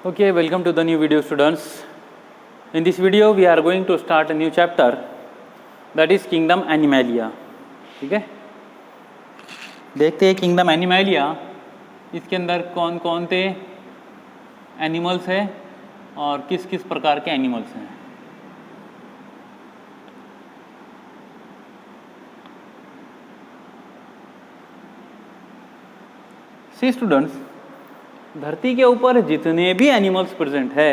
Okay, welcome to the new video, students. In this video we are going to start a new chapter, that is Kingdom Animalia. ठीक है, देखते हैं Kingdom Animalia इसके अंदर कौन कौन से एनिमल्स है और किस किस प्रकार के एनिमल्स हैं. सी स्टूडेंट्स, धरती के ऊपर जितने भी एनिमल्स प्रेजेंट है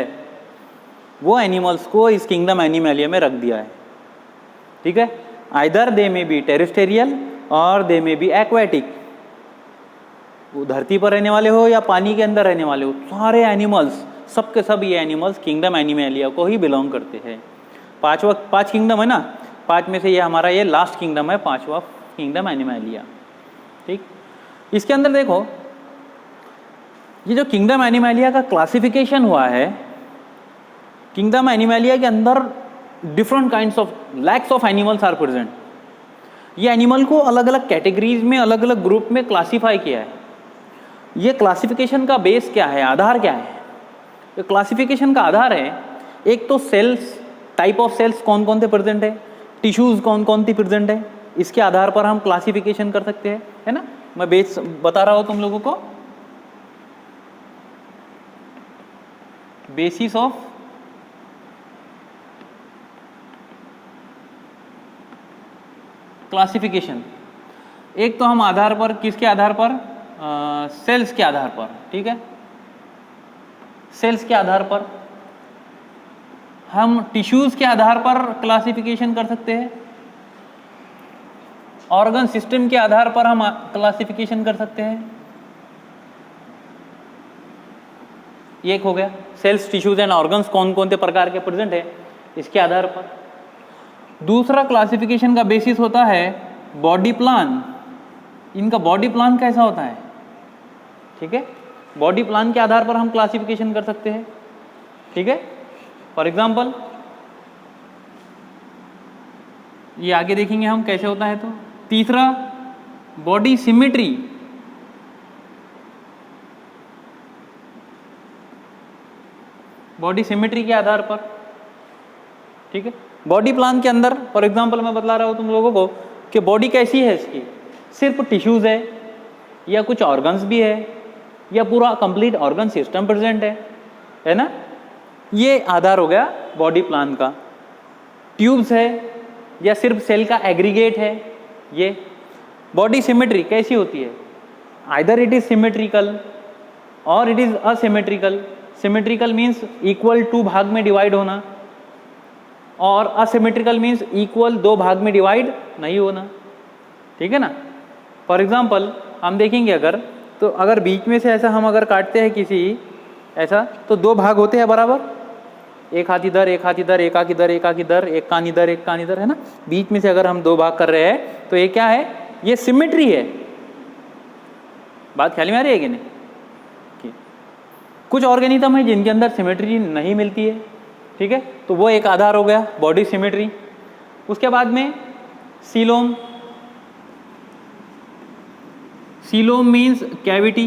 वो एनिमल्स को इस किंगडम एनिमलिया में रख दिया है. ठीक है, आइदर दे में बी टेरेस्टेरियल और दे में बी एक्वेटिक. वो धरती पर रहने वाले हो या पानी के अंदर रहने वाले हो, सारे एनिमल्स सब के सब ये एनिमल्स किंगडम एनिमलिया को ही बिलोंग करते हैं. पांच किंगडम है ना, पांच में से ये हमारा ये लास्ट किंगडम है, पांचवा किंगडम एनिमलिया. ठीक, इसके अंदर देखो ये जो किंगडम एनिमलिया का क्लासिफिकेशन हुआ है, किंगडम एनिमलिया के अंदर different kinds of lakhs of animals are present. ये एनिमल को अलग अलग कैटेगरीज में, अलग अलग ग्रुप में क्लासिफाई किया है. ये क्लासिफिकेशन का बेस क्या है, आधार क्या है? तो क्लासिफिकेशन का आधार है एक तो सेल्स, टाइप ऑफ सेल्स कौन कौन से प्रेजेंट है, टिश्यूज कौन कौन सी प्रेजेंट है, इसके आधार पर हम क्लासिफिकेशन कर सकते हैं, है ना. मैं बेस बता रहा हूं तुम लोगों को, बेसिस ऑफ क्लासिफिकेशन. एक तो हम आधार पर, किसके आधार पर, सेल्स के आधार पर. ठीक है, सेल्स के आधार पर. हम टिश्यूज के आधार पर क्लासिफिकेशन कर सकते हैं. ऑर्गन सिस्टम के आधार पर हम क्लासिफिकेशन कर सकते हैं. ये एक हो गया, सेल्स, टिश्यूज एंड ऑर्गन्स कौन कौन से प्रकार के प्रेजेंट है इसके आधार पर. दूसरा क्लासिफिकेशन का बेसिस होता है बॉडी प्लान. इनका बॉडी प्लान कैसा होता है. ठीक है, बॉडी प्लान के आधार पर हम क्लासिफिकेशन कर सकते हैं. ठीक है, फॉर एग्जांपल ये आगे देखेंगे हम कैसे होता है. तो तीसरा बॉडी सिमेट्री. बॉडी सिमेट्री के आधार पर. ठीक है, बॉडी प्लान के अंदर फॉर एग्जांपल मैं बतला रहा हूं तुम लोगों को कि बॉडी कैसी है इसकी, सिर्फ टिश्यूज है या कुछ ऑर्गन्स भी है या पूरा कंप्लीट ऑर्गन सिस्टम प्रेजेंट है ना. ये आधार हो गया बॉडी प्लान का. ट्यूब्स है या सिर्फ सेल का एग्रीगेट है. ये बॉडी सिमेट्री कैसी होती है, आइदर इट इज सिमेट्रिकल और it is asymmetrical. Symmetrical means equal 2 भाग में डिवाइड होना, और असिमेट्रिकल मीन्स इक्वल 2 भाग में डिवाइड नहीं होना. ठीक है ना. फॉर एग्जांपल हम देखेंगे अगर, तो अगर बीच में से ऐसा हम अगर काटते हैं किसी ऐसा, तो 2 भाग होते हैं बराबर, एक हाथ इधर, एक हाथ इधर, एक आंख इधर, एक आंख इधर, एक कान इधर, एक कान इधर, है ना. बीच में से अगर हम 2 भाग कर रहे हैं तो ये क्या है, ये सिमेट्री है. बात ख्याल में आ रही है कि नहीं. कुछ ऑर्गेनिज्म है जिनके अंदर सिमेट्री नहीं मिलती है. ठीक है, तो वो एक आधार हो गया बॉडी सिमेट्री. उसके बाद में coelom. Coelom means cavity.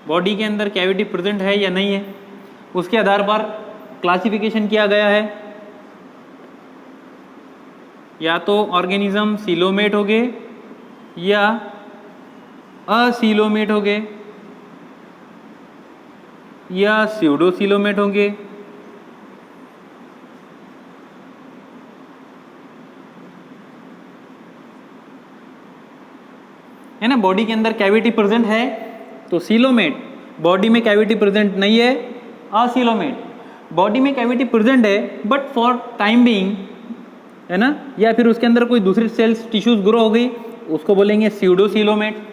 Body के अंदर कैविटी प्रेजेंट है या नहीं है, उसके आधार पर क्लासिफिकेशन किया गया है. या तो ऑर्गेनिज्म सीलोमेट हो गए या असीलोमेट हो गए या स्यूडोसीलोमेट होंगे. है ना, बॉडी के अंदर कैविटी प्रेजेंट है तो सीलोमेट. बॉडी में कैविटी प्रेजेंट नहीं है, असीलोमेट. बॉडी में कैविटी प्रेजेंट है बट फॉर टाइम बीइंग, है ना, या फिर उसके अंदर कोई दूसरी सेल्स टिश्यूज ग्रो हो गई, उसको बोलेंगे स्यूडोसीलोमेट.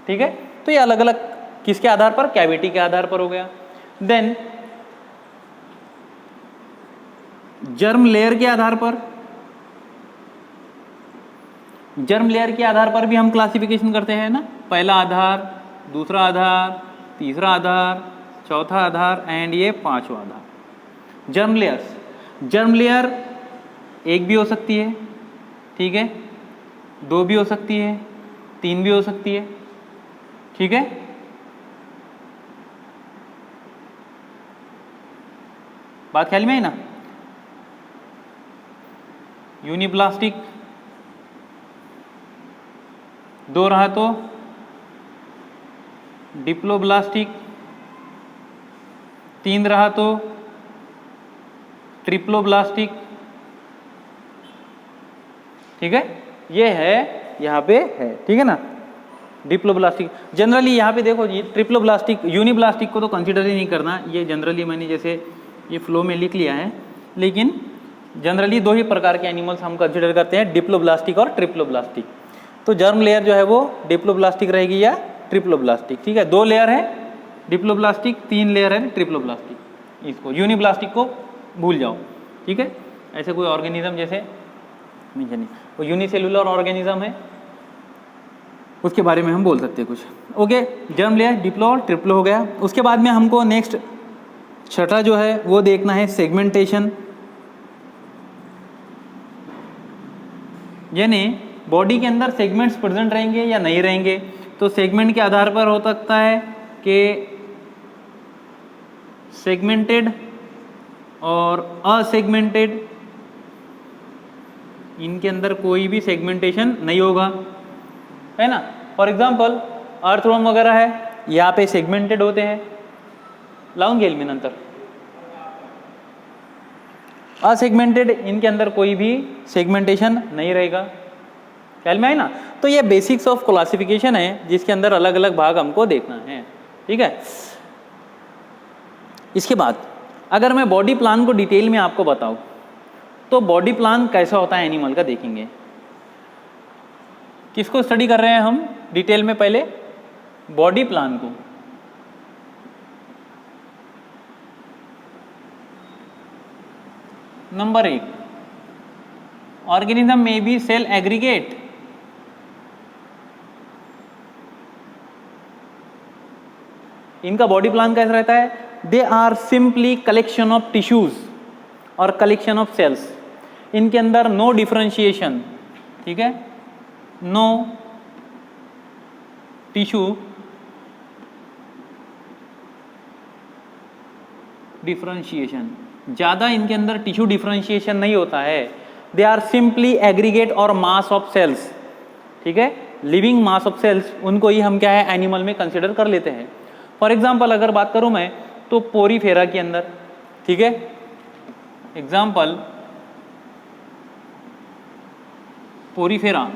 ठीक है, तो ये अलग अलग किसके आधार पर, कैविटी के आधार पर हो गया. देन जर्म लेयर के आधार पर, जर्म लेयर के आधार पर भी हम क्लासिफिकेशन करते हैं ना. पहला आधार, दूसरा आधार, तीसरा आधार, चौथा आधार एंड ये पांचवा आधार. जर्म लेयर्स, जर्म लेयर एक भी हो सकती है. ठीक है, 2 भी हो सकती है, 3 भी हो सकती है. ठीक है, बात ख्याल में आई ना। यूनिब्लास्टिक, 2 रहा तो डिप्लोब्लास्टिक, 3 रहा तो ट्रिप्लोब्लास्टिक। ठीक है, ये है यहाँ पे है, ठीक है ना। डिप्लोब्लास्टिक जनरली यहाँ पे देखो जी, ट्रिप्लोब्लास्टिक यूनिब्लास्टिक को तो कंसिडर ही नहीं करना, ये जनरली मैंने जैसे ये फ्लो में लिख लिया है, लेकिन जनरली 2 ही प्रकार के एनिमल्स हम कंसिडर करते हैं, डिप्लोब्लास्टिक और ट्रिप्लोब्लास्टिक। तो जर्म लेयर जो है वो डिप्लोब्लास्टिक रहेगी या ट्रिप्लोब्लास्टिक। ठीक है, 2 लेयर है डिप्लोब्लास्टिक, 3 लेयर है ट्रिप्लोब्लास्टिक। इसको यूनिब्लास्टिक को भूल जाओ। ठीक है, ऐसे कोई ऑर्गेनिज्म जैसे नहीं, वो यूनिसेलुलर ऑर्गेनिज्म है, उसके बारे में हम बोल सकते हैं कुछ। ओके, जर्म लेयर डिप्लो और ट्रिप्लो हो गया। उसके बाद में हमको नेक्स्ट छठा जो है वो देखना है सेगमेंटेशन, यानी बॉडी के अंदर सेगमेंट्स प्रेजेंट रहेंगे या नहीं रहेंगे। तो सेगमेंट के आधार पर हो सकता है कि सेगमेंटेड और असेगमेंटेड, इनके अंदर कोई भी सेगमेंटेशन नहीं होगा, है ना। फॉर एग्जांपल अर्थवर्म वगैरह है, यहाँ पे सेगमेंटेड होते हैं, लावून मी नंतर। असेगमेंटेड, इनके अंदर कोई भी सेगमेंटेशन नहीं रहेगा, ख्याल में आए ना। तो ये बेसिक्स ऑफ क्लासिफिकेशन है, जिसके अंदर अलग अलग भाग हमको देखना है। ठीक है, इसके बाद अगर मैं बॉडी प्लान को डिटेल में आपको बताऊं, तो बॉडी प्लान कैसा होता है एनिमल का देखेंगे। किसको स्टडी कर रहे हैं हम डिटेल में, पहले बॉडी प्लान को। नंबर 1, ऑर्गेनिज्म में बी सेल एग्रीगेट। इनका बॉडी प्लान कैसा रहता है, they are simply collection of tissues और कलेक्शन ऑफ सेल्स। इनके अंदर नो डिफरेंशिएशन, ठीक है, नो टिश्यू डिफरेंशिएशन, ज़्यादा इनके अंदर टिश्यू डिफरेंशिएशन नहीं होता है। दे आर सिंपली एग्रीगेट और मास ऑफ सेल्स। ठीक है, लिविंग मास ऑफ सेल्स, उनको ही हम क्या है एनिमल में कंसिडर कर लेते हैं। फॉर एग्जाम्पल अगर बात करूं मैं, तो पोरीफेरा के अंदर, ठीक है, एग्जाम्पल पोरीफेरा,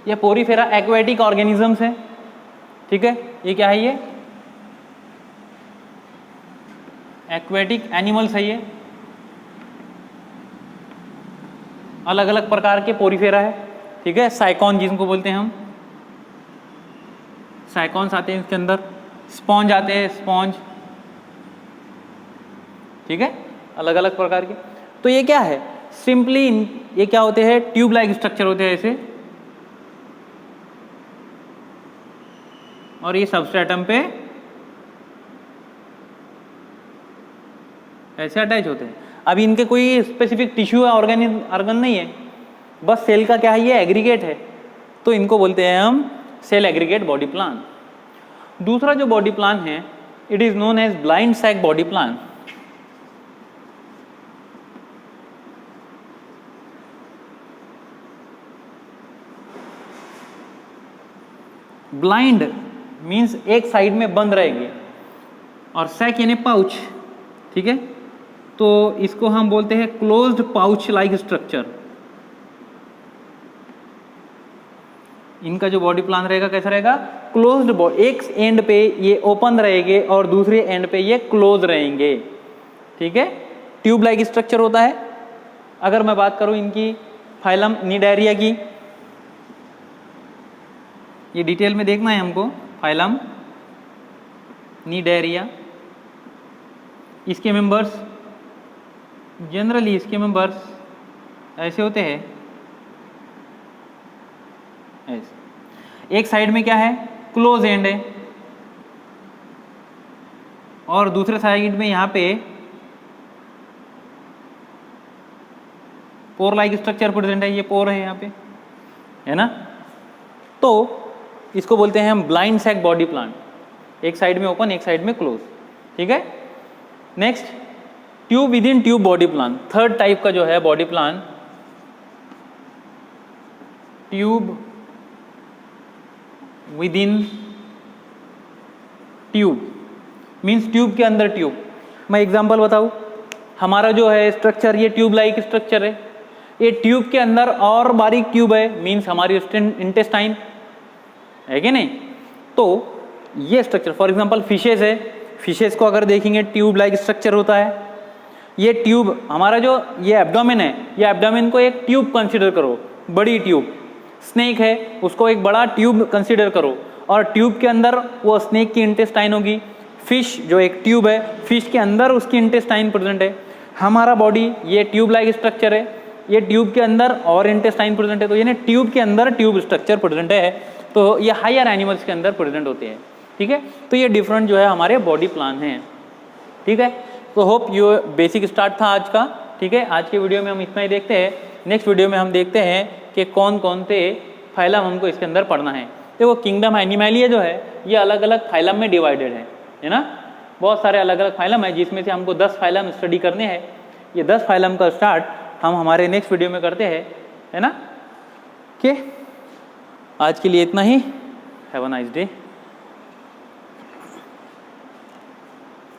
ये पोरीफेरा एक्वेटिक ऑर्गेनिजम्स है। ठीक है, ये क्या है, ये एक्वेटिक एनिमल्स है, ये अलग अलग प्रकार के पोरीफेरा है। ठीक है, साइकॉन जिनको बोलते हैं हम, साइकॉन्स आते हैं इसके अंदर, स्पॉन्ज आते हैं, स्पॉन्ज। ठीक है, अलग अलग प्रकार के। तो ये क्या है, सिंपली ये क्या होते हैं, ट्यूब लाइक स्ट्रक्चर होते हैं ऐसे, और ये सबस्ट्रेटम पे ऐसे अटैच होते हैं। अब इनके कोई स्पेसिफिक टिश्यू या ऑर्गन नहीं है, बस सेल का क्या है, ये एग्रीगेट है, तो इनको बोलते हैं हम सेल एग्रीगेट बॉडी प्लान। दूसरा जो बॉडी प्लान है, it is known as blind sac body plan. Blind means एक साइड में बंद रहेगी, और सैक यानी पाउच। ठीक है, तो इसको हम बोलते हैं क्लोज्ड पाउच लाइक स्ट्रक्चर। इनका जो बॉडी प्लान रहेगा कैसा रहेगा, क्लोज्ड, एक एंड पे ये ओपन रहेंगे और दूसरे एंड पे ये क्लोज रहेंगे। ठीक है, ट्यूब लाइक स्ट्रक्चर होता है। अगर मैं बात करूं इनकी फाइलम निडायरिया की, ये डिटेल में देखना है हमको, फाइलम निडायरिया। इसके मेंबर्स, जनरली इसके मेंबर्स ऐसे होते हैं, ऐसे। एक साइड में क्या है, क्लोज एंड है, और दूसरे साइड में यहाँ पे पोर लाइक स्ट्रक्चर प्रेजेंट है, ये पोर है यहाँ पे, है ना। तो इसको बोलते हैं हम ब्लाइंड सैक बॉडी प्लान, एक साइड में ओपन एक साइड में क्लोज। ठीक है, next tube with in tube body plan, third type का जो है body plan, tube with in tube, means tube के अंदर ट्यूब। मैं एग्जांपल बताऊं, हमारा जो है स्ट्रक्चर ये ट्यूब लाइक स्ट्रक्चर है, ये ट्यूब के अंदर और बारीक ट्यूब है, मीन्स हमारी इंटेस्टाइन है कि नहीं। तो ये स्ट्रक्चर, फॉर एग्जांपल फिशेस है, फिशेस को अगर देखेंगे ट्यूब लाइक स्ट्रक्चर होता है। ये ट्यूब हमारा जो ये एब्डोमेन है, ये एब्डोमेन को एक ट्यूब कंसीडर करो, बड़ी ट्यूब। स्नेक है, उसको एक बड़ा ट्यूब कंसीडर करो, और ट्यूब के अंदर वो स्नेक की इंटेस्टाइन होगी। फिश जो एक ट्यूब है, फिश के अंदर उसकी इंटेस्टाइन प्रेजेंट है। हमारा बॉडी ये ट्यूब लाइक स्ट्रक्चर है, ये ट्यूब के अंदर और इंटेस्टाइन प्रेजेंट है, तो यानी ट्यूब के अंदर ट्यूब स्ट्रक्चर प्रेजेंट है। तो ये हायर एनिमल्स के अंदर प्रेजेंट होते हैं, ठीक है। तो ये डिफरेंट जो है हमारे बॉडी प्लान हैं, ठीक है। तो होप ये बेसिक स्टार्ट था आज का, ठीक है। आज के वीडियो में हम इतना ही देखते हैं। नेक्स्ट वीडियो में हम देखते हैं कि कौन कौन से फाइलम हमको इसके अंदर पढ़ना है। देखो किंगडम एनिमैलिया जो है ये अलग अलग फाइलम में डिवाइडेड है ना। बहुत सारे अलग अलग फाइलम है, जिसमें से हमको 10 फाइलम स्टडी करने हैं। ये 10 फाइलम का स्टार्ट हम हमारे नेक्स्ट वीडियो में करते हैं, है ना। ओके, आज के लिए इतना ही। Have a nice day.